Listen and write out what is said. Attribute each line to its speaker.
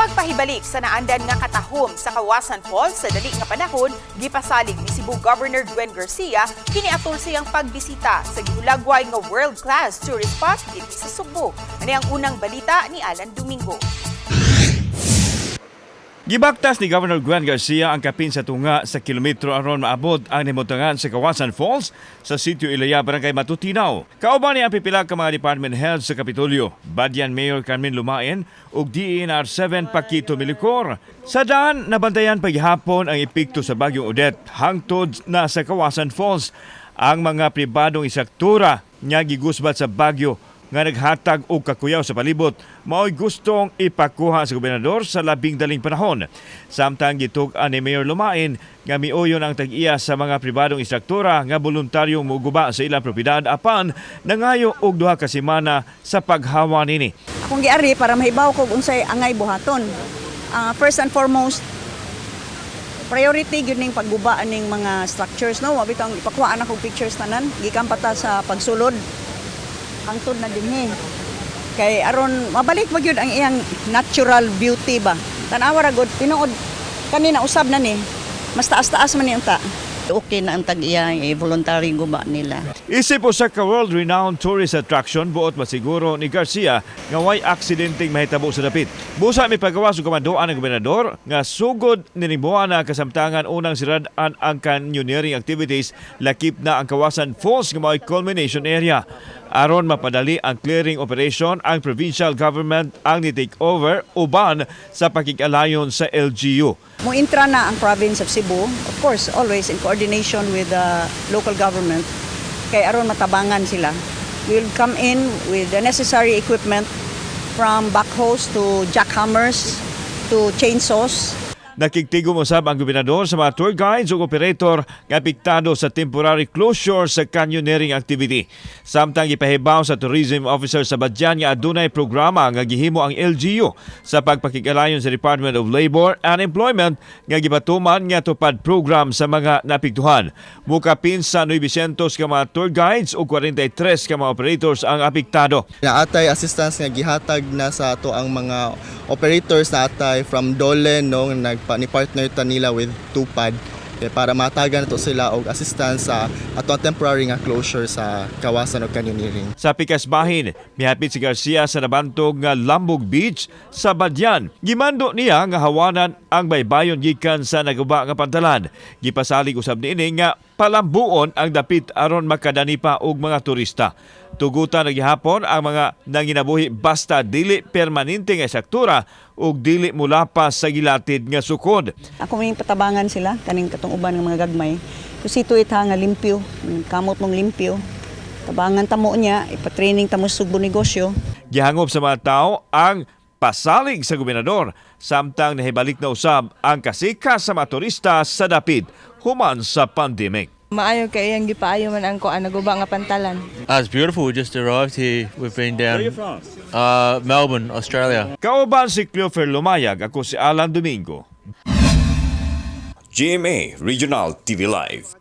Speaker 1: pagpahibalik sa naandan nga katahom sa Kawasan Falls sa dali nga panahon, gipasalig ni Cebu Governor Gwen Garcia kini atol siyang pagbisita sa gihulagway nga world-class tourist spot dito sa Subo. Ani ang unang balita ni Alan Domingo.
Speaker 2: Gibaktas ni Governor Gwen Garcia ang kapin sa tunga sa kilometro aron maabot ang nimutangan sa Kawasan Falls sa sitio Ilaya, Barangay Matutinaw. Kauban ni ang pipila ka mga department heads sa Kapitolyo, Badian Mayor Carmen Lumaen ug DENR 7 Paquito Milicor. Sa daan, nabantayan paghapon ang epekto sa Bagyong Odette hangtod na sa Kawasan Falls. Ang mga pribadong isaktura nga gigusbat sa bagyo nga naghatag og kakuyaw sa palibot mao'y gustong ipakuha sa gobernador sa labing daling panahon. Samtang gitug-an ni Mayor Lumain nga miuyon ang tag-iya sa mga pribadong instruktura nga voluntaryong muguba sa ilang propiedad apan nangayo og duha ka semana sa paghawa nini.
Speaker 3: Akong giari para mahibaw ko unsay angay buhaton. First and foremost, priority gyud ning pagguba ning mga structures, no? Wa bitang ipakuha na kog pictures tanan gikan pata sa pagsulod hangtod na dinhi. Kay aron mabalik magyud ang iyang natural beauty ba. Tan-awa ra gud tinuod kanina usab na ni. Mas taas-taas man ni unta.
Speaker 4: Okay na ang tag-iya voluntary guba nila.
Speaker 2: Isip usa ka world-renowned tourist attraction buot masiguro ni Garcia nga way aksidenteng mahitabo sa dapit. Busa mi pagawas og kamandoan ng gobernador nga sugod ni buwana kasamtangan unang sirad-an ang canyoneering activities lakip na ang Kawasan Falls nga may culmination area. Aron mapadali ang clearing operation, ang provincial government ang ni-take over uban sa pakikalayon sa LGU.
Speaker 3: Muintra na ang province of Cebu, of course, always in coordination with the local government. Kay aron matabangan sila. We'll come in with the necessary equipment from backhoes to jackhammers to chainsaws.
Speaker 2: Nakiktigom usab ang gobernador sa mga tour guides ug operator nga apektado sa temporary closure sa canyoneering activity. Samtang ipahibaw sa tourism officer sa Badian nga adunay programa nga gihimo ang LGU sa pagpakigalayon sa Department of Labor and Employment nga gibatuman nga tupad program sa mga napiktuhan. Mukapin sa 900 ka mga tour guides ug 43 ka mga operators ang apektado.
Speaker 5: Naatay assistance nga gihatag na sa ato ang mga operators na atay from Dole no ni partner ta nila with Tupad para matagan nato sila og assistance sa ato temporary nga closure sa Kawasan ug canyoneering.
Speaker 2: Sa pikas bahin, mihapit si Garcia sa nabantog nga Lambog Beach sa Badian. Gimando niya nga hawanan ang baybayon gikan sa naguba nga pantalan. Gipasalig usab niini nga palambuon ang dapit aron makadani pa og mga turista. Tugutan na gihapon ang mga nanginabuhi basta dili permanente nga struktura ug dili mulapas sa gilatid nga sukod.
Speaker 3: Ako may patabangan sila kaning katong uban ng mga gagmay. Kusito ita nga limpyo, kamot mong limpyo. Tabangan tamo niya, ipa-training tamo sa Subo negosyo.
Speaker 2: Gihangop sa mga tao ang pasalig sa gobernador samtang nahibalik na usab ang kasika sa mga turista sa dapit human sa pandemic.
Speaker 6: Maayo kay iyang gipaayo man ang kuan naguba nga pantalan.
Speaker 7: It's beautiful. We just arrived here. We've been down.
Speaker 2: Where are you from?
Speaker 7: Melbourne, Australia.
Speaker 2: Kauban si Cleofer Lumayag, ako si Alan Domingo.
Speaker 8: GMA Regional TV Live.